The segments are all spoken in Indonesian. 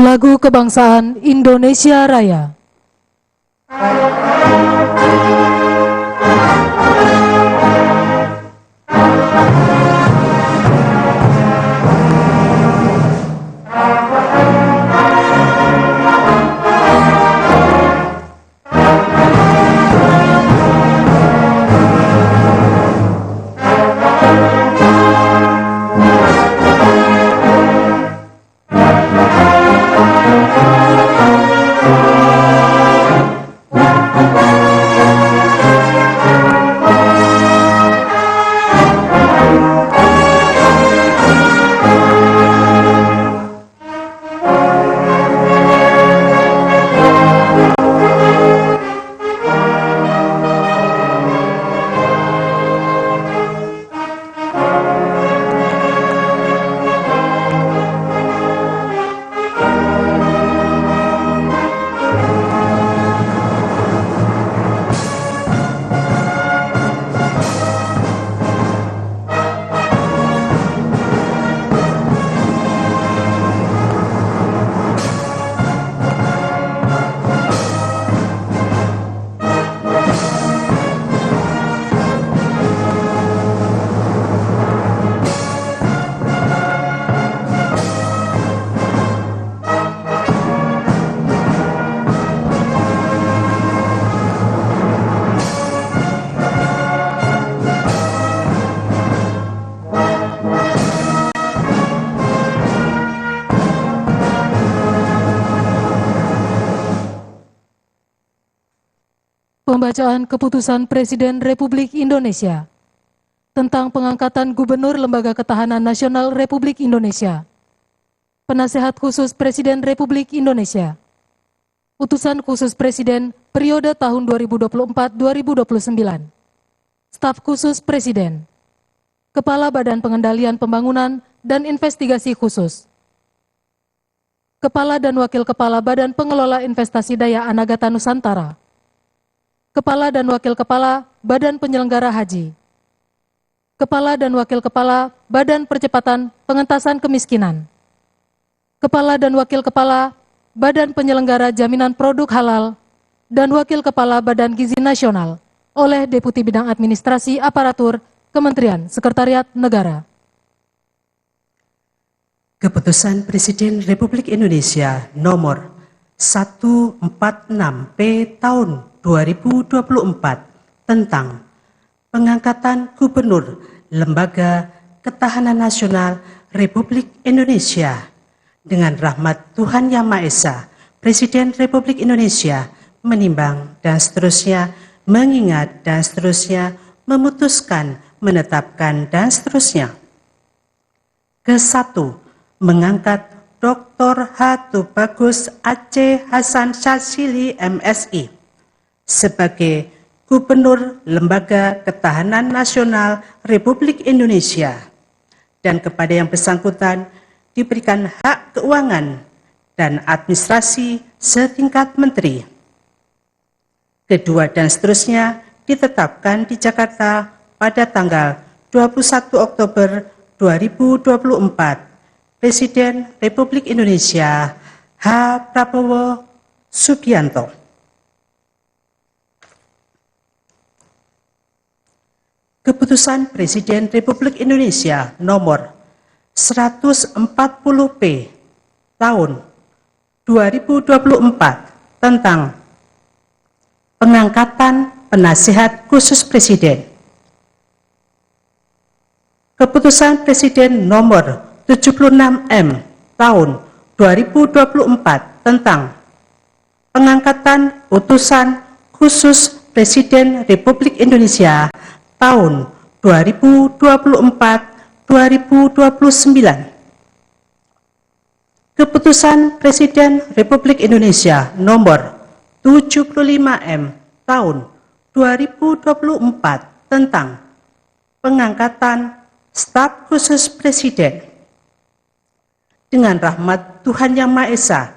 Lagu Kebangsaan Indonesia Raya. Pembacaan Keputusan Presiden Republik Indonesia tentang pengangkatan Gubernur Lembaga Ketahanan Nasional Republik Indonesia. Penasehat Khusus Presiden Republik Indonesia. Utusan Khusus Presiden periode tahun 2024-2029. Staf Khusus Presiden. Kepala Badan Pengendalian Pembangunan dan Investigasi Khusus. Kepala dan Wakil Kepala Badan Pengelola Investasi Daya Anagata Nusantara. Kepala dan Wakil Kepala Badan Penyelenggara Haji. Kepala dan Wakil Kepala Badan Percepatan Pengentasan Kemiskinan. Kepala dan Wakil Kepala Badan Penyelenggara Jaminan Produk Halal dan Wakil Kepala Badan Gizi Nasional oleh Deputi Bidang Administrasi Aparatur Kementerian Sekretariat Negara. Keputusan Presiden Republik Indonesia nomor 146P tahun 2024 tentang pengangkatan Gubernur Lembaga Ketahanan Nasional Republik Indonesia. Dengan rahmat Tuhan Yang Maha Esa, Presiden Republik Indonesia menimbang dan seterusnya, mengingat dan seterusnya, memutuskan, menetapkan dan seterusnya. Ke-1, mengangkat Dr. H. Tubagus Aceh Hasan Syadzili MSI sebagai Gubernur Lembaga Ketahanan Nasional Republik Indonesia, dan kepada yang bersangkutan diberikan hak keuangan dan administrasi setingkat menteri. Kedua dan seterusnya ditetapkan di Jakarta pada tanggal 21 Oktober 2024. Presiden Republik Indonesia H. Prabowo Subianto. Keputusan Presiden Republik Indonesia nomor 140P tahun 2024 tentang pengangkatan Penasehat Khusus Presiden. Keputusan Presiden nomor 76M tahun 2024 tentang pengangkatan Utusan Khusus Presiden Republik Indonesia tahun 2024-2029. Keputusan Presiden Republik Indonesia nomor 75M tahun 2024 tentang pengangkatan Staf Khusus Presiden. Dengan rahmat Tuhan Yang Maha Esa,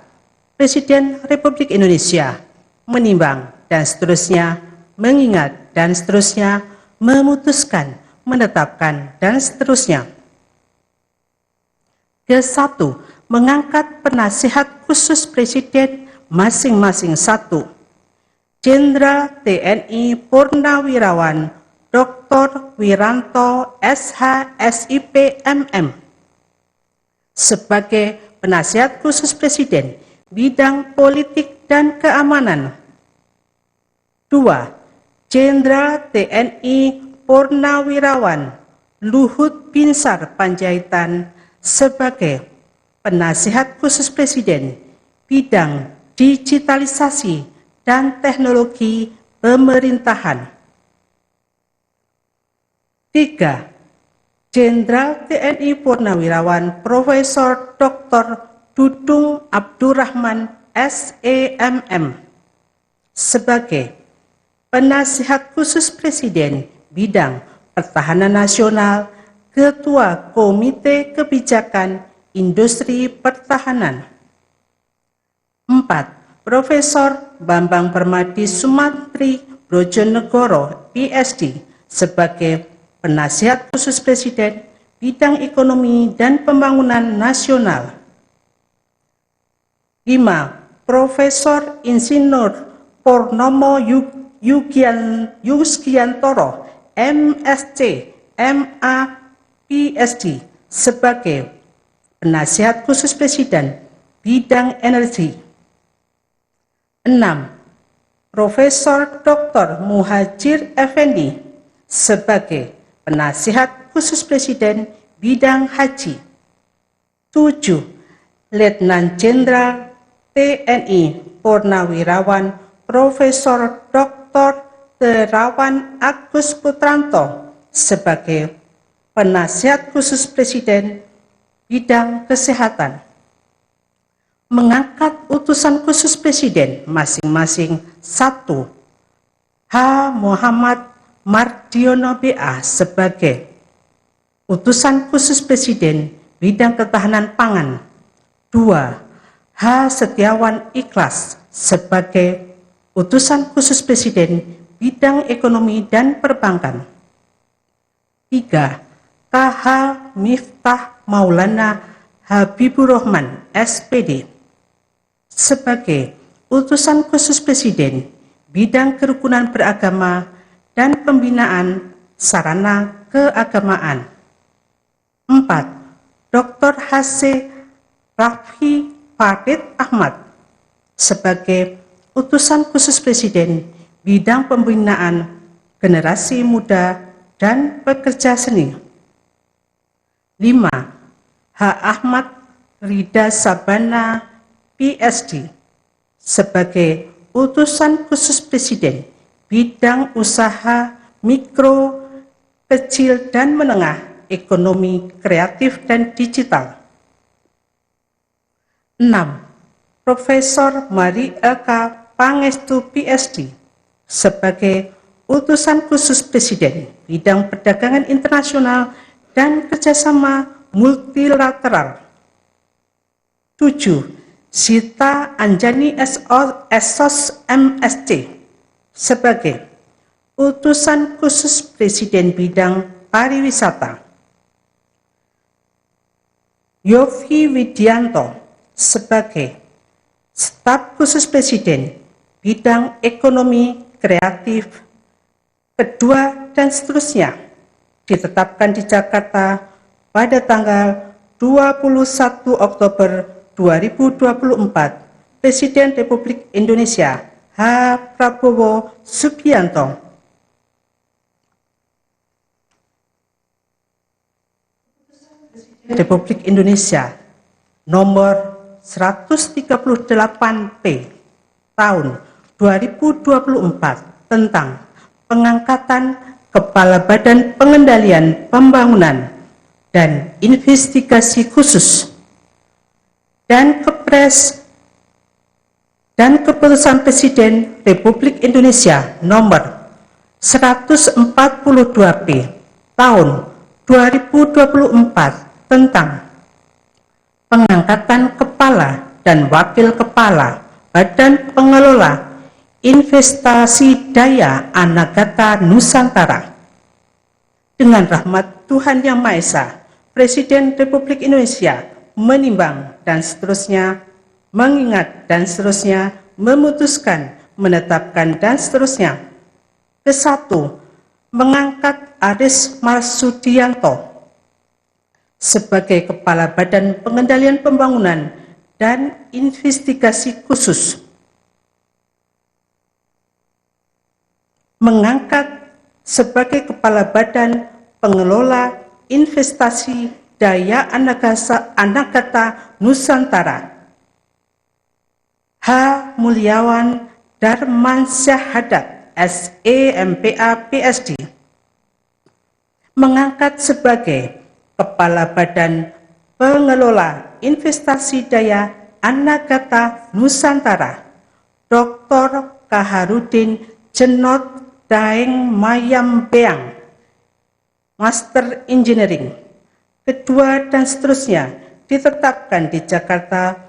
Presiden Republik Indonesia menimbang dan seterusnya, mengingat dan seterusnya, memutuskan, menetapkan, dan seterusnya. Ke-1, mengangkat penasihat khusus Presiden masing-masing 1. Jenderal TNI Purnawirawan Dr. Wiranto SH SIP MM sebagai penasihat khusus Presiden bidang politik dan keamanan. 2. Jenderal TNI Purnawirawan Luhut Binsar Panjaitan sebagai penasihat khusus Presiden bidang digitalisasi dan teknologi pemerintahan. 3. Jenderal TNI Purnawirawan Profesor Dr. Dudung Abdurrahman SEMM sebagai penasihat khusus Presiden bidang pertahanan nasional, Ketua Komite Kebijakan Industri Pertahanan. 4. Profesor Bambang Permadi Sumantri Brojonegoro PSD sebagai penasihat khusus Presiden bidang ekonomi dan pembangunan nasional. 5. Profesor Insinyur Purnomo Yuskiantoro MSc MA PSD sebagai penasihat khusus Presiden bidang energi. 6. Profesor Dr. Muhajir Effendi sebagai penasihat khusus Presiden bidang haji. 7. Letnan Jenderal TNI Purnawirawan Profesor Dr. Terawan Agus Putranto sebagai penasihat khusus Presiden bidang kesehatan. Mengangkat utusan khusus Presiden masing-masing 1. H. Muhammad Mardiono BA sebagai utusan khusus Presiden bidang ketahanan pangan. 2. H. Setiawan Ikhlas sebagai utusan khusus Presiden bidang ekonomi dan perbankan. 3. KH Miftah Maulana Habibur Rahman SPD sebagai utusan khusus Presiden bidang kerukunan beragama dan pembinaan sarana keagamaan. 4. Dr. H.C. Raffi Farid Ahmad sebagai utusan khusus Presiden bidang pembinaan generasi muda dan pekerja seni. 5. H. Ahmad Rida Sabana PSD sebagai utusan khusus Presiden bidang usaha mikro, kecil dan menengah, ekonomi kreatif dan digital. 6. Profesor Mari Eka Pangestu PSD sebagai utusan khusus Presiden bidang perdagangan internasional dan kerjasama multilateral. 7. Sita Anjani SOS MSc sebagai utusan khusus Presiden bidang pariwisata. Yofi Widianto sebagai staf khusus Presiden bidang ekonomi kreatif, kedua dan seterusnya ditetapkan di Jakarta pada tanggal 21 Oktober 2024. Presiden Republik Indonesia H. Prabowo Subianto. Republik Indonesia nomor 138P tahun 2024 tentang pengangkatan Kepala Badan Pengendalian Pembangunan dan Investigasi Khusus dan Kepres dan Keputusan Presiden Republik Indonesia nomor 142P tahun 2024 tentang pengangkatan kepala dan wakil kepala Badan Pengelola Investasi Daya Anagata Nusantara. Dengan rahmat Tuhan Yang Maha Esa, Presiden Republik Indonesia menimbang, dan seterusnya, mengingat, dan seterusnya, memutuskan, menetapkan, dan seterusnya. Ke-1, mengangkat Aris Marsudianto sebagai Kepala Badan Pengendalian Pembangunan dan Investigasi Khusus. Mengangkat sebagai Kepala Badan Pengelola Investasi Daya Anagata Nusantara H. Mulyawan Darmansyah, SEMPA, PSD. Mengangkat sebagai Kepala Badan Pengelola Investasi Daya Anagata Nusantara Dr. Kaharudin Jenot Daeng Mayambeang, Master Engineering. Kedua, dan seterusnya, ditetapkan di Jakarta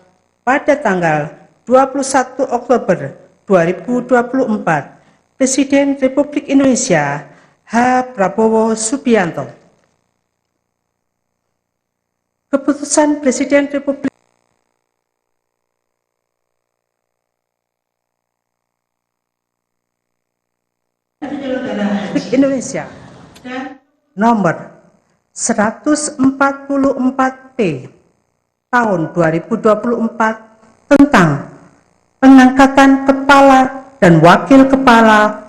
pada tanggal 21 Oktober 2024. Presiden Republik Indonesia H. Prabowo Subianto. Keputusan Presiden Republik Indonesia nomor 144P tahun 2024 tentang pengangkatan Kepala dan Wakil Kepala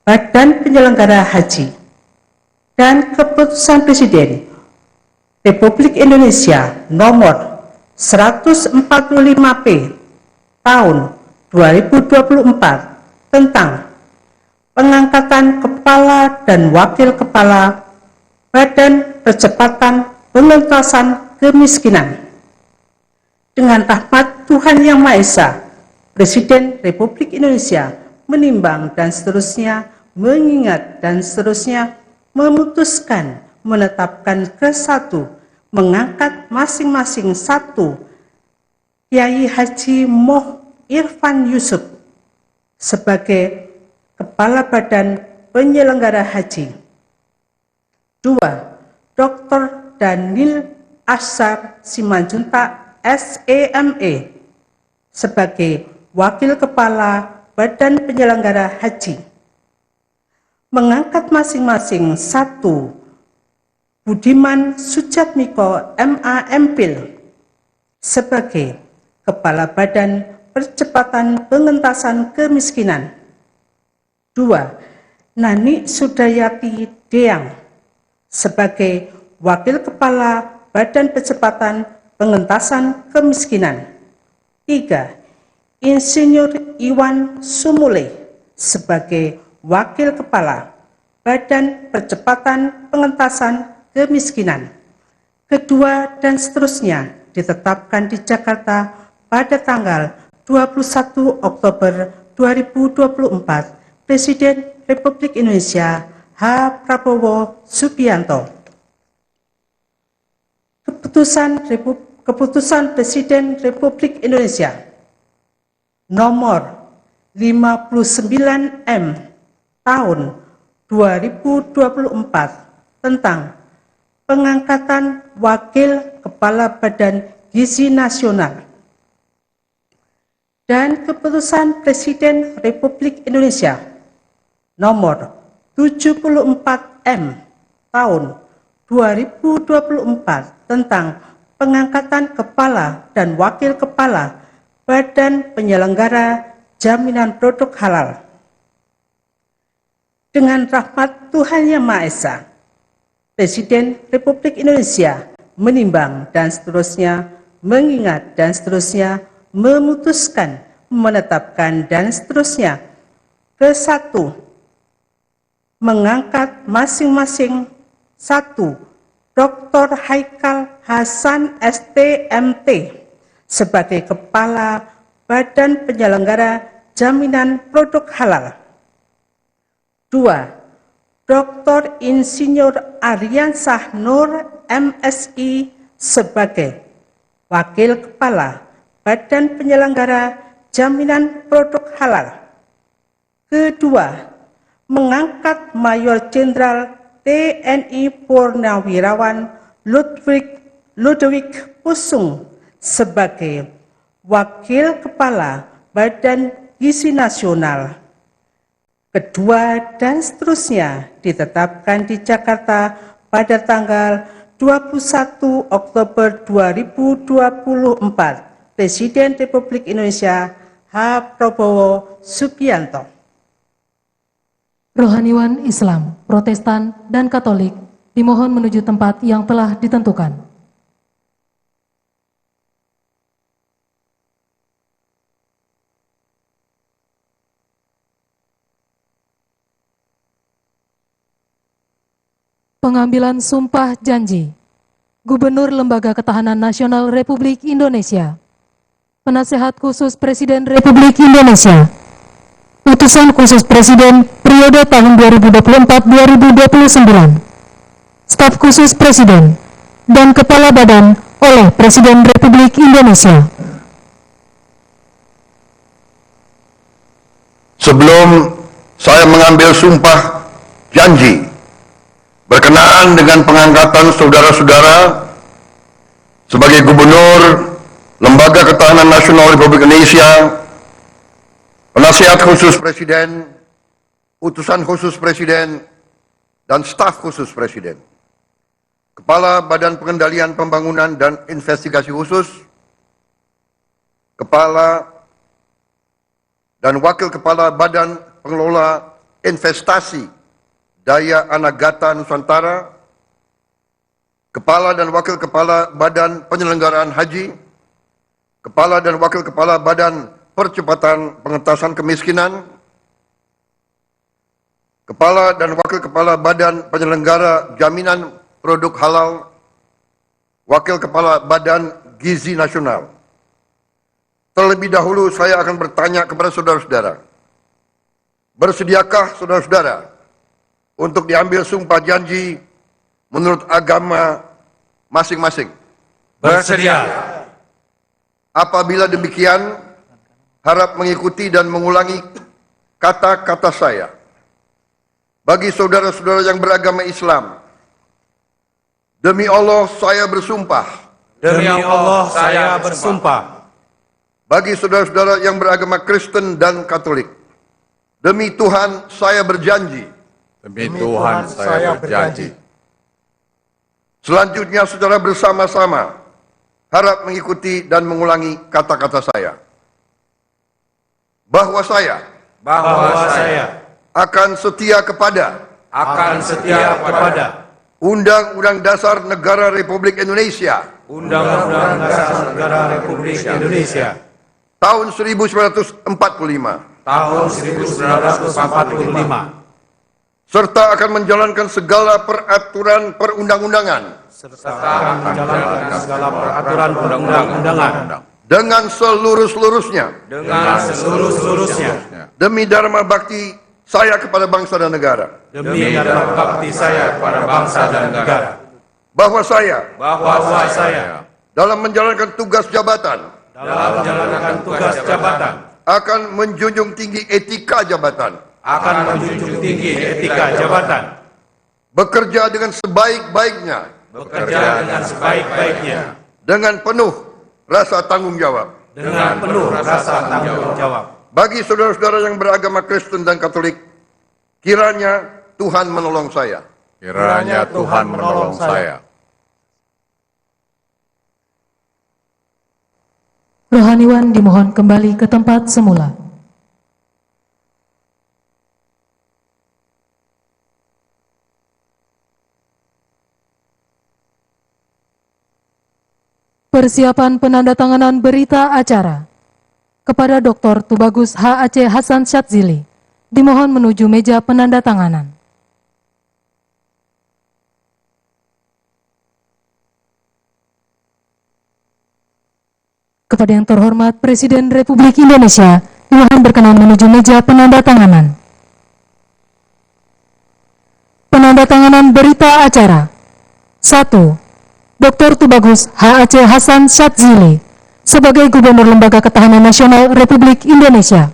Badan Penyelenggara Haji, dan Keputusan Presiden Republik Indonesia nomor 145P tahun 2024 tentang pengangkatan Kepala dan Wakil Kepala Badan Percepatan Pengentasan Kemiskinan. Dengan rahmat Tuhan Yang Maha Esa, Presiden Republik Indonesia menimbang, dan seterusnya, mengingat, dan seterusnya, memutuskan, menetapkan. Ke-1, mengangkat masing-masing 1 Kiai Haji Moh Irfan Yusuf sebagai Kepala Badan Penyelenggara Haji. 2. Dr. Daniel Ashar Simanjuntak, SEME sebagai Wakil Kepala Badan Penyelenggara Haji. Mengangkat masing-masing 1 Budiman Sujatmiko, MA MPhil sebagai Kepala Badan Percepatan Pengentasan Kemiskinan. 2. Nani Sudayati Deang sebagai Wakil Kepala Badan Percepatan Pengentasan Kemiskinan. 3. Insinyur Iwan Sumule sebagai Wakil Kepala Badan Percepatan Pengentasan Kemiskinan. Kedua, dan seterusnya, ditetapkan di Jakarta pada tanggal 21 Oktober 2024. Presiden Republik Indonesia H. Prabowo Subianto. Keputusan Presiden Republik Indonesia nomor 59M tahun 2024 tentang pengangkatan Wakil Kepala Badan Gizi Nasional, dan Keputusan Presiden Republik Indonesia nomor 74M tahun 2024 tentang pengangkatan Kepala dan Wakil Kepala Badan Penyelenggara Jaminan Produk Halal. Dengan rahmat Tuhan Yang Maha Esa, Presiden Republik Indonesia menimbang, dan seterusnya, mengingat, dan seterusnya, memutuskan, menetapkan, dan seterusnya. Ke-1, mengangkat masing-masing 1 Dr. Haikal Hasan STMT sebagai Kepala Badan Penyelenggara Jaminan Produk Halal. 2. Dr. Insinyur Aryansah Nur MSI sebagai Wakil Kepala Badan Penyelenggara Jaminan Produk Halal. Kedua, mengangkat Mayor Jenderal TNI Purnawirawan Ludwig Ludwig Pusung sebagai Wakil Kepala Badan Gizi Nasional. Kedua dan seterusnya ditetapkan di Jakarta pada tanggal 21 Oktober 2024. Presiden Republik Indonesia H. Prabowo Subianto. Rohaniwan Islam, Protestan, dan Katolik dimohon menuju tempat yang telah ditentukan. Pengambilan sumpah janji Gubernur Lembaga Ketahanan Nasional Republik Indonesia, Penasehat Khusus Presiden Republik Indonesia, Utusan Khusus Presiden periode tahun 2024-2029, Staf Khusus Presiden, dan Kepala Badan oleh Presiden Republik Indonesia. Sebelum saya mengambil sumpah janji berkenaan dengan pengangkatan saudara-saudara sebagai Gubernur Lembaga Ketahanan Nasional Republik Indonesia, Penasehat Khusus Presiden, Utusan Khusus Presiden, dan Staf Khusus Presiden, Kepala Badan Pengendalian Pembangunan dan Investigasi Khusus, Kepala dan Wakil Kepala Badan Pengelola Investasi Daya Anagata Nusantara, Kepala dan Wakil Kepala Badan Penyelenggaraan Haji, Kepala dan Wakil Kepala Badan Percepatan Pengentasan Kemiskinan, Kepala dan Wakil Kepala Badan Penyelenggara Jaminan Produk Halal, Wakil Kepala Badan Gizi Nasional. Terlebih dahulu saya akan bertanya kepada saudara-saudara, bersediakah saudara-saudara untuk diambil sumpah janji menurut agama masing-masing? Bersedia. Apabila demikian, harap mengikuti dan mengulangi kata-kata saya. Bagi saudara-saudara yang beragama Islam, demi Allah saya bersumpah. Demi Allah saya bersumpah. Bagi saudara-saudara yang beragama Kristen dan Katolik, demi Tuhan saya berjanji. Demi Tuhan saya berjanji. Selanjutnya saudara bersama-sama harap mengikuti dan mengulangi kata-kata saya. Bahwa saya akan setia kepada Undang-Undang Dasar Negara Republik Indonesia Undang-Undang Dasar Negara Republik Indonesia tahun 1945 tahun 1945 serta akan menjalankan segala peraturan perundang-undangan dengan seluruh-seluruhnya demi dharma bakti saya kepada bangsa dan negara. Bahwa saya dalam menjalankan tugas jabatan akan menjunjung tinggi etika jabatan, bekerja dengan sebaik-baiknya, dengan penuh rasa tanggung jawab. Bagi saudara-saudara yang beragama Kristen dan Katolik, kiranya Tuhan menolong saya. Rohaniwan dimohon kembali ke tempat semula. Persiapan penandatanganan berita acara kepada Dr. Tubagus H. Aceh Hasan Syadzili dimohon menuju meja penandatanganan. Kepada yang terhormat Presiden Republik Indonesia, dimohon berkenan menuju meja penandatanganan. Penandatanganan berita acara. 1. Dr. Tubagus H. Aceh Hasan Syadzili sebagai Gubernur Lembaga Ketahanan Nasional Republik Indonesia.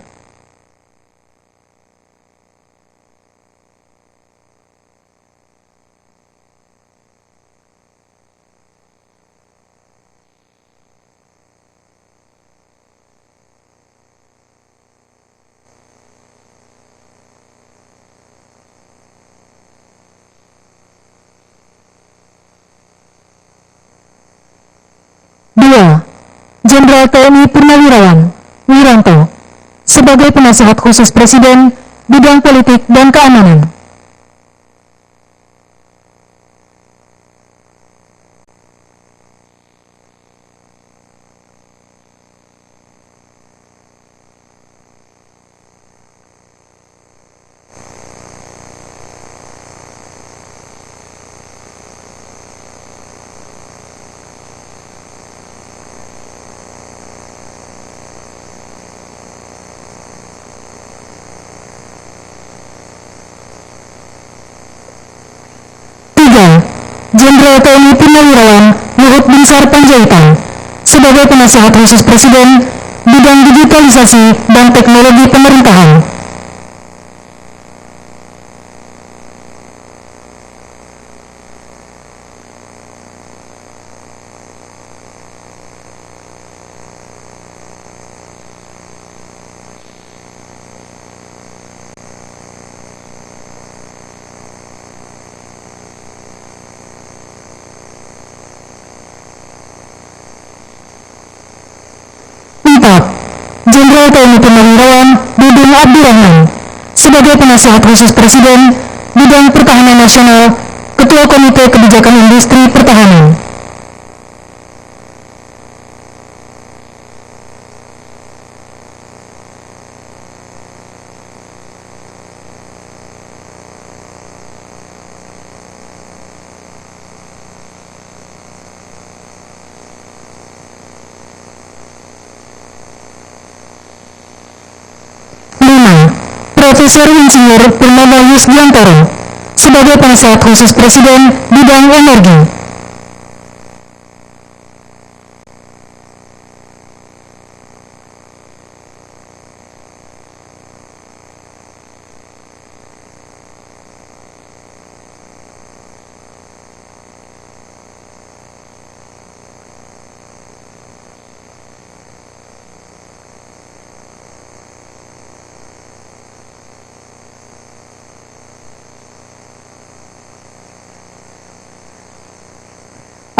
Jenderal TNI Purnawirawan Wiranto sebagai Penasehat Khusus Presiden Bidang Politik dan Keamanan. Jenderal TNI Purnawirawan Luhut Binsar Panjaitan sebagai Penasehat Khusus Presiden Bidang Digitalisasi dan Teknologi Pemerintahan. 4. Jenderal TNI Purnawirawan Dudung Abdurrahman sebagai Penasehat Khusus Presiden Bidang Pertahanan Nasional, Ketua Komite Kebijakan Industri Pertahanan. 5. Profesor Insinyur Purnama Yusdiantoro sebagai Penasehat Khusus Presiden Bidang Energi.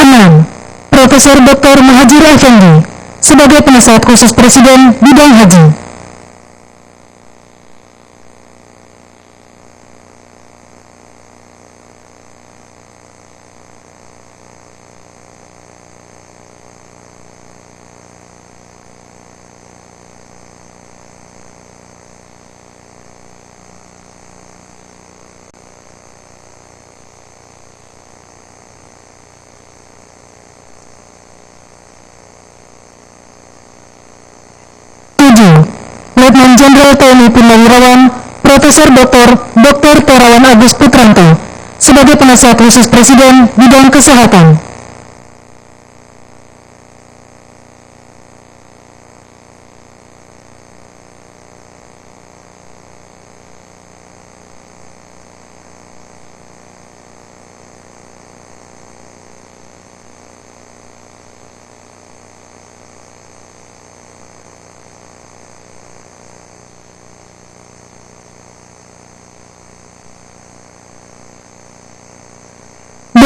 6. Profesor Dr. Muhajir Effendi sebagai Penasehat Khusus Presiden Bidang Haji. 7. Letnan Jenderal TNI Purnawirawan Profesor Dr. Terawan Agus Putranto sebagai Penasehat Khusus Presiden Bidang Kesehatan.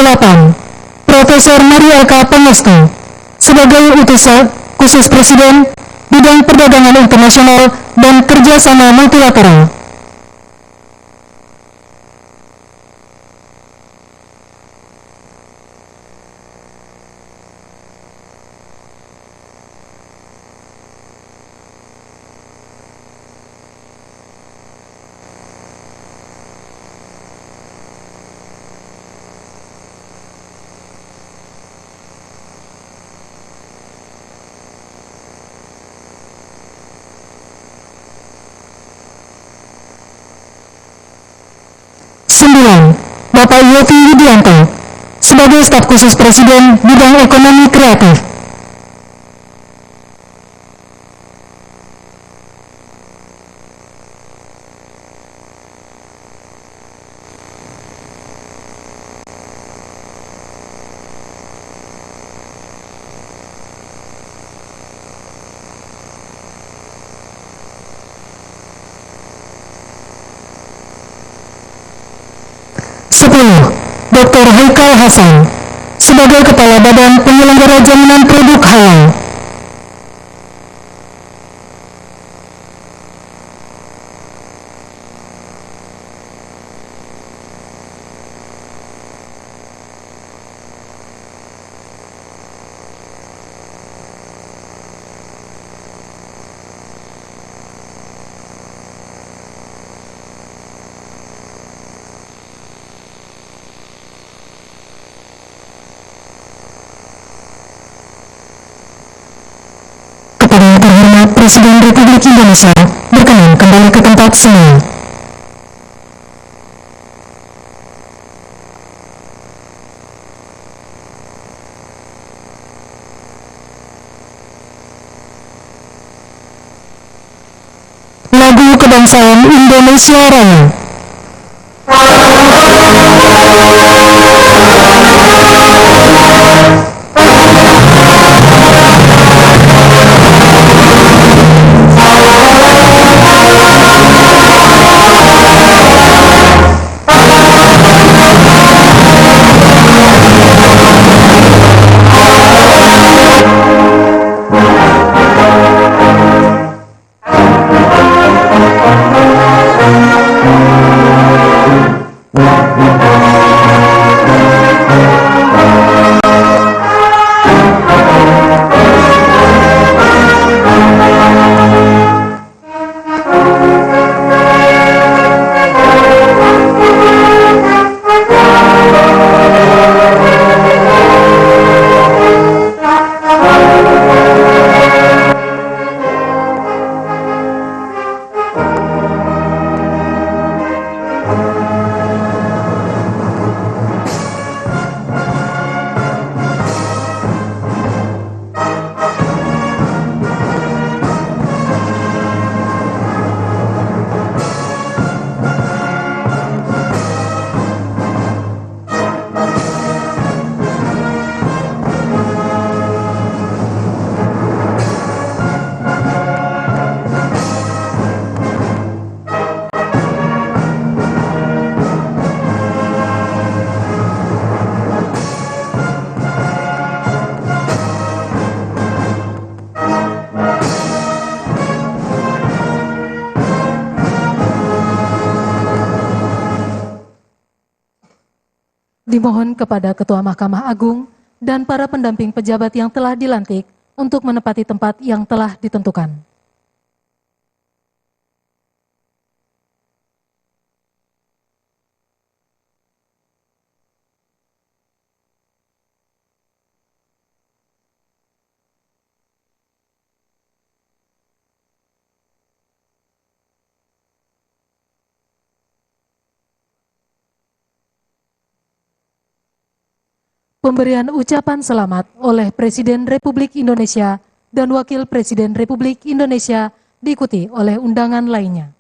8. Profesor Maria Eka Pangestu sebagai Utusan Khusus Presiden Bidang Perdagangan Internasional dan Kerjasama Multilateral. 9. Bapak Yofi Widianto, sebagai Staf Khusus Presiden Bidang Ekonomi Kreatif. 10. Dr. Haikal Hasan, sebagai Kepala Badan Penyelenggara Jaminan Produk Halal. Presiden Republik Indonesia berkenan kembali ke tempat semula. Lagu Kebangsaan Indonesia Raya. Dimohon kepada Ketua Mahkamah Agung dan para pendamping pejabat yang telah dilantik untuk menempati tempat yang telah ditentukan. Pemberian ucapan selamat oleh Presiden Republik Indonesia dan Wakil Presiden Republik Indonesia diikuti oleh undangan lainnya.